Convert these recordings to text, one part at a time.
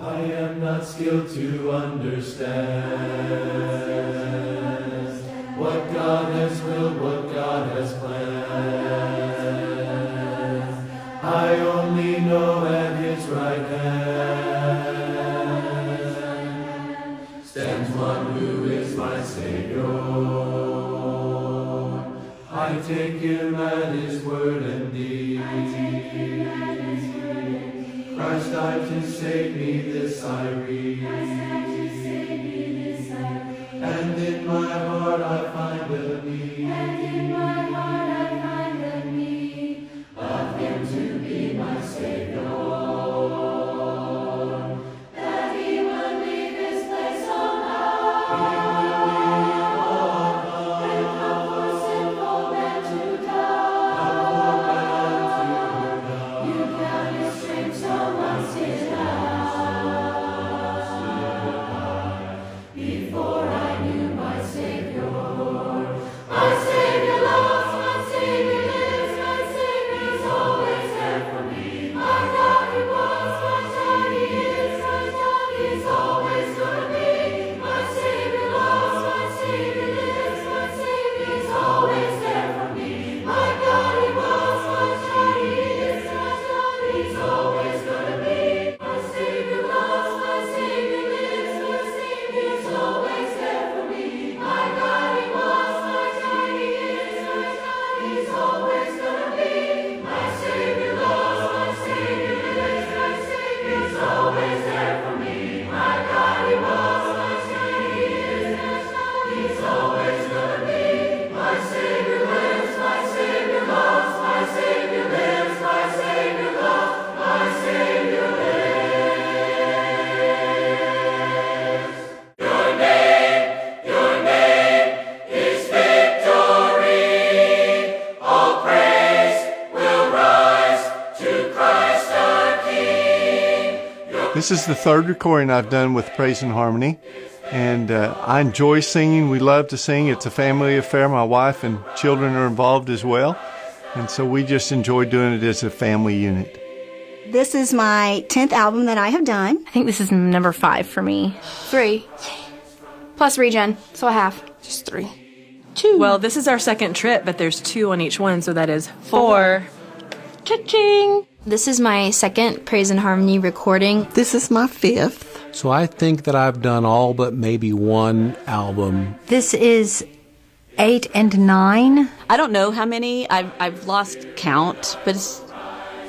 I am not skilled to understand what God has willed, what God has planned. I only know at His right hand stands one who is my Savior. I take Him at His word and deed. Christ died to save me, this I read. And in my heart I find the need of Him to be my Savior. That He will leave His place on high, and come for sinful men to die. You can restrain someone's before I knew my Savior. My Savior loves, my Savior lives, my Savior is always there for me. My God, He was, my God, He is, my God, He's always gonna be. My Savior loves, my Savior lives, my Savior is always there for me. My God, He was, my God, He is, my God, He's always gonna be. My Savior loves, my Savior lives, my Savior is always there for me. My God, He was, my God, He is, my God, He's always gonna be. My Savior loves, my Savior lives, my Savior is always there for me. My God, He was, my God, He is, my God, He's always gonna be. My Savior lives, my Savior loves, my Savior lives, my Savior loves, my Savior lives. Your name is victory. All praise will rise to Christ our King. This is the third recording I've done with Praise and Harmony, and I enjoy singing. We love to sing. It's a family affair. My wife and children are involved as well, and so we just enjoy doing it as a family unit. This is my 10th album that I have done. I think this is number 5 for me. 3. Plus regen, so a half. Just 3. 2. Well, this is our second trip, but there's 2 on each one, so that is 4. Cha-ching! This is my second Praise and Harmony recording. This is my 5th. So I think that I've done all but maybe one album. This is 8 and 9. I don't know how many. I've lost count, but it's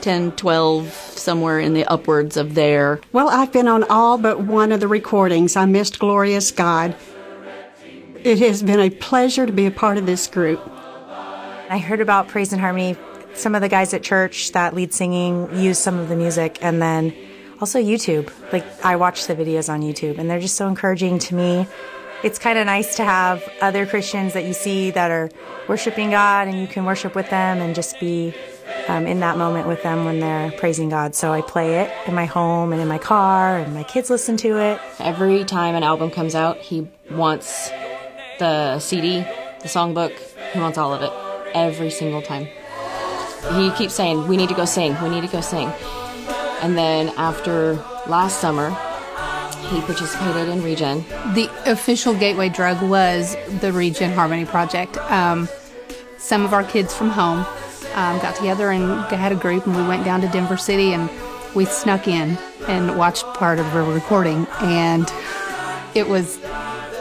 10, 12, somewhere in the upwards of there. Well, I've been on all but one of the recordings. I missed Glorious God. It has been a pleasure to be a part of this group. I heard about Praise and Harmony. Some of the guys at church that lead singing use some of the music, and then also YouTube. Like, I watch the videos on YouTube, and they're just so encouraging to me. It's kind of nice to have other Christians that you see that are worshiping God, and you can worship with them and just be in that moment with them when they're praising God. So I play it in my home and in my car, and my kids listen to it. Every time an album comes out, he wants the CD, the songbook. He wants all of it. Every single time. He keeps saying, we need to go sing, we need to go sing. And then after last summer, he participated in Regen. The official gateway drug was the Regen Harmony Project. Some of our kids from home got together and had a group, and we went down to Denver City, and we snuck in and watched part of a recording, and it was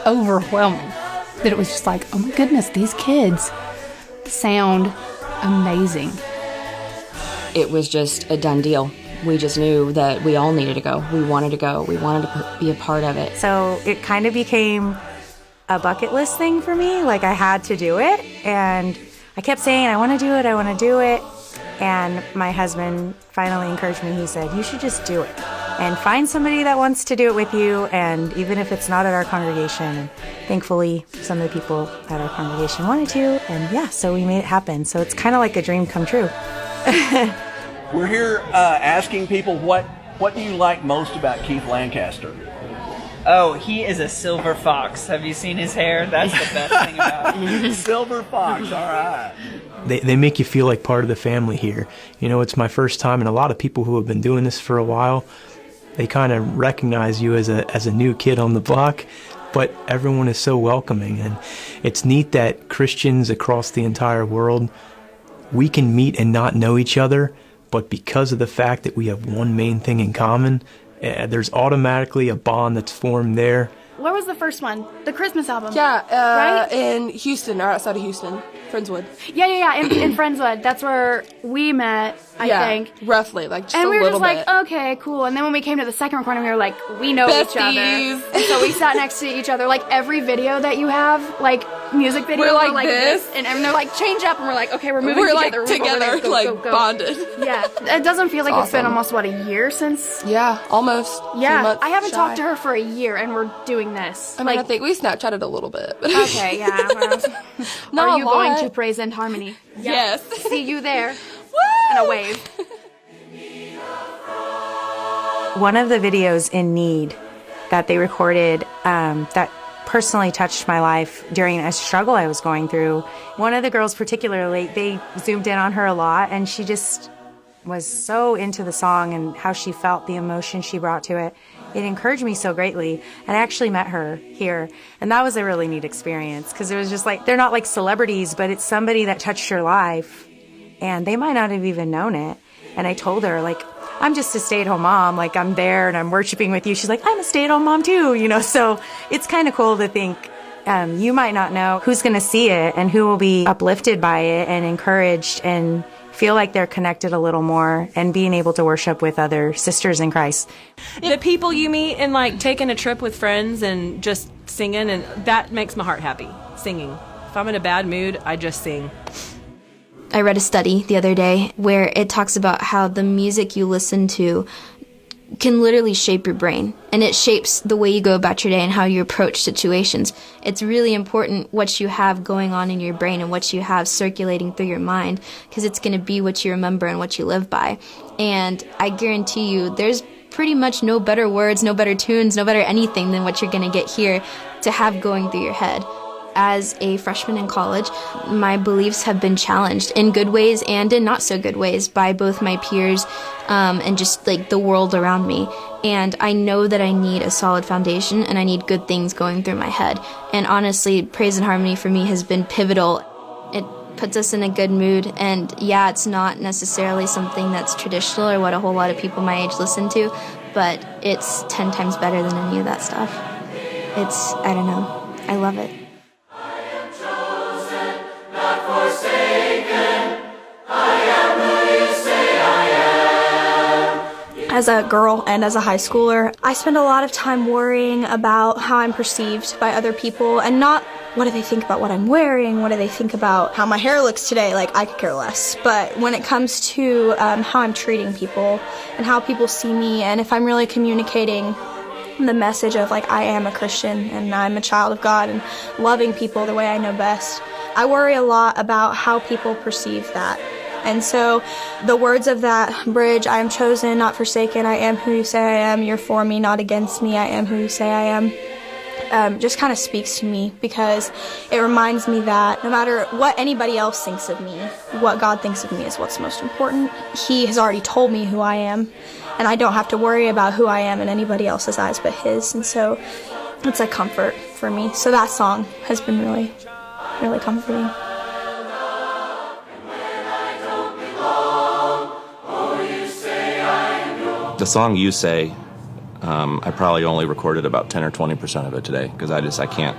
overwhelming. That it was just like, oh my goodness, these kids sound amazing. It was just a done deal. We just knew that we all needed to go. We wanted to go. We wanted to be a part of it. So it kind of became a bucket list thing for me. Like, I had to do it, and I kept saying, I want to do it, I want to do it. And my husband finally encouraged me. He said, you should just do it and find somebody that wants to do it with you, and even if it's not at our congregation. And thankfully, some of the people at our congregation wanted to, and yeah, so we made it happen. So it's kind of like a dream come true. We're here asking people what do you like most about Keith Lancaster? Oh, he is a silver fox. Have you seen his hair? That's the best thing about him. Silver fox, all right. They make you feel like part of the family here. You know, it's my first time, and a lot of people who have been doing this for a while, They kind of recognize you as a new kid on the block, but everyone is so welcoming. And it's neat that Christians across the entire world, we can meet and not know each other, but because of the fact that we have one main thing in common, there's automatically a bond that's formed there. Where was the first one? The Christmas album. Yeah, right? In Houston, or outside of Houston, Friendswood. Yeah. In Friendswood. That's where we met, I think. Roughly, like just and a we were little just bit. like, okay, cool. And then when we came to the second recording, we were like, we know each other. And so we sat next to each other. Like every video that you have, like music video, we're like this. And they're like, change up. And we're like, okay, we're moving together. We're together, go. bonded. Yeah. It doesn't feel like it's been almost, what, a year since? Yeah, almost. Yeah. I haven't talked to her for a year, and we're doing this. I mean, I think we Snapchatted a little bit. Okay, yeah. Well, Not are you a lot. going to Praise and Harmony? Yes. See you there. Woo! And a wave. One of the videos, In Need, that they recorded that personally touched my life during a struggle I was going through. One of the girls particularly, they zoomed in on her a lot, and she just was so into the song and how she felt, the emotion she brought to it. It encouraged me so greatly. And I actually met her here, and that was a really neat experience, because it was just like, they're not like celebrities, but it's somebody that touched your life, and they might not have even known it. And I told her, like, I'm just a stay-at-home mom. Like, I'm there and I'm worshiping with you. She's like, I'm a stay-at-home mom too, you know? So it's kind of cool to think you might not know who's going to see it and who will be uplifted by it and encouraged and feel like they're connected a little more and being able to worship with other sisters in Christ. The people you meet and like taking a trip with friends and just singing, and that makes my heart happy, singing. If I'm in a bad mood, I just sing. I read a study the other day where it talks about how the music you listen to can literally shape your brain, and it shapes the way you go about your day and how you approach situations. It's really important what you have going on in your brain and what you have circulating through your mind, because it's going to be what you remember and what you live by. And I guarantee you, there's pretty much no better words, no better tunes, no better anything than what you're going to get here to have going through your head. As a freshman in college, my beliefs have been challenged in good ways and in not so good ways by both my peers and just like the world around me. And I know that I need a solid foundation and I need good things going through my head. And honestly, Praise and Harmony for me has been pivotal. It puts us in a good mood, and yeah, it's not necessarily something that's traditional or what a whole lot of people my age listen to, but it's 10 times better than any of that stuff. I don't know, I love it. As a girl and as a high schooler, I spend a lot of time worrying about how I'm perceived by other people, and not what do they think about what I'm wearing, what do they think about how my hair looks today, like I could care less. But when it comes to how I'm treating people and how people see me, and if I'm really communicating the message of like I am a Christian and I'm a child of God and loving people the way I know best, I worry a lot about how people perceive that. And so the words of that bridge, I am chosen, not forsaken, I am who you say I am, you're for me, not against me, I am who you say I am, just kind of speaks to me, because it reminds me that no matter what anybody else thinks of me, what God thinks of me is what's most important. He has already told me who I am, and I don't have to worry about who I am in anybody else's eyes but His. And so it's a comfort for me. So that song has been really, really comforting. The song You Say, I probably only recorded about 10 or 20% of it today, because I can't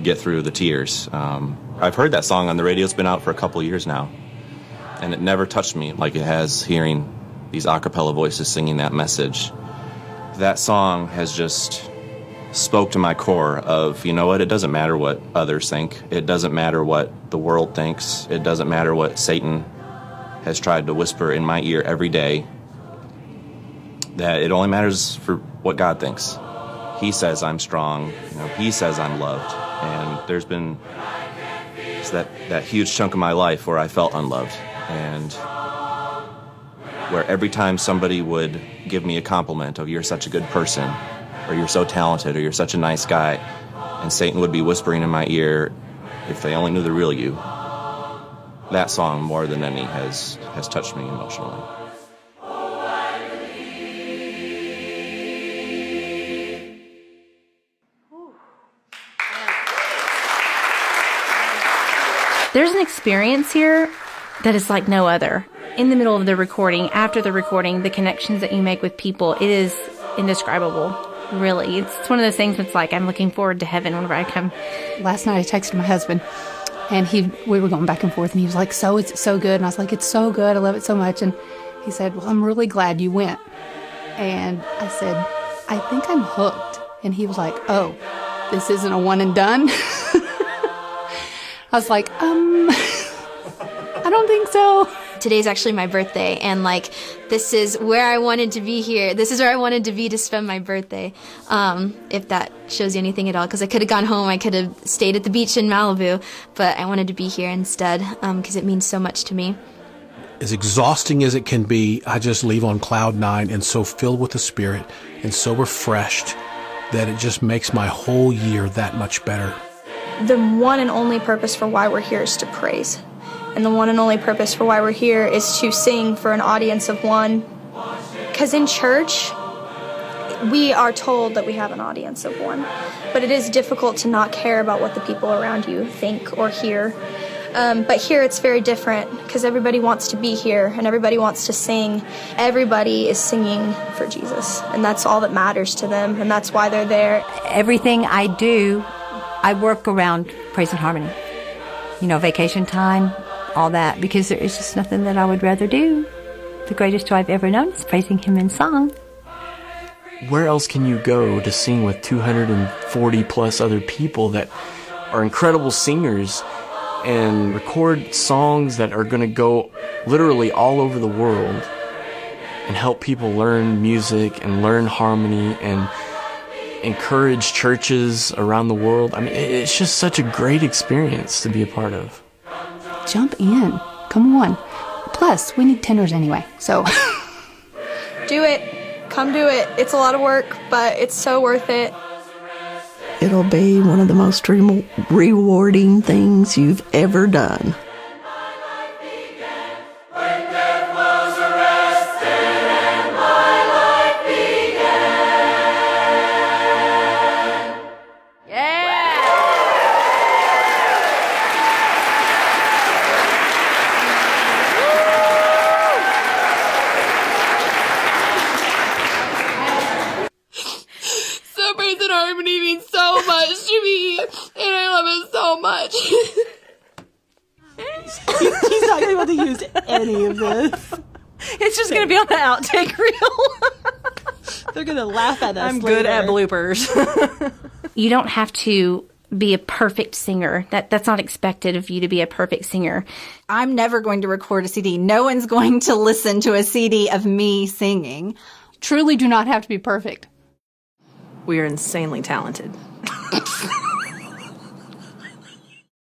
get through the tears. I've heard that song on the radio. It's been out for a couple years now, and it never touched me like it has hearing these a cappella voices singing that message. That song has just spoke to my core of, you know what, it doesn't matter what others think. It doesn't matter what the world thinks. It doesn't matter what Satan has tried to whisper in my ear every day. That it only matters for what God thinks. He says I'm strong, He says I'm loved. And there's been that huge chunk of my life where I felt unloved, and where every time somebody would give me a compliment of you're such a good person, or you're so talented, or you're such a nice guy, and Satan would be whispering in my ear, if they only knew the real you. That song, more than any, has touched me emotionally. There's an experience here that is like no other. In the middle of the recording, after the recording, the connections that you make with people, it is indescribable, really. It's one of those things that's like, I'm looking forward to heaven whenever I come. Last night I texted my husband, and we were going back and forth, and he was like, so it's so good. And I was like, it's so good. I love it so much. And he said, well, I'm really glad you went. And I said, I think I'm hooked. And he was like, oh, this isn't a one and done? I was like, I don't think so. Today's actually my birthday, and like, this is where I wanted to be here. This is where I wanted to be to spend my birthday. If that shows you anything at all, because I could have gone home, I could have stayed at the beach in Malibu, but I wanted to be here instead, because it means so much to me. As exhausting as it can be, I just leave on cloud 9 and so filled with the Spirit and so refreshed that it just makes my whole year that much better. The one and only purpose for why we're here is to praise. And the one and only purpose for why we're here is to sing for an audience of one. Because in church, we are told that we have an audience of one. But it is difficult to not care about what the people around you think or hear. But here it's very different, because everybody wants to be here and everybody wants to sing. Everybody is singing for Jesus, and that's all that matters to them, and that's why they're there. Everything I do, I work around praise and harmony. You know, vacation time, all that, because there is just nothing that I would rather do. The greatest joy I've ever known is praising Him in song. Where else can you go to sing with 240 plus other people that are incredible singers and record songs that are going to go literally all over the world and help people learn music and learn harmony and encourage churches around the world? I mean, it's just such a great experience to be a part of. Jump in. Come on. Plus, we need tenors anyway, so. Do it. Come do it. It's a lot of work, but it's so worth it. It'll be one of the most rewarding things you've ever done. Praise and harmony means so much to me, and I love it so much. He's not able to use any of this. It's just going to be on the outtake reel. They're going to laugh at us I'm later. good at bloopers. You don't have to be a perfect singer. That's not expected of you to be a perfect singer. I'm never going to record a CD. No one's going to listen to a CD of me singing. Truly do not have to be perfect. We are insanely talented.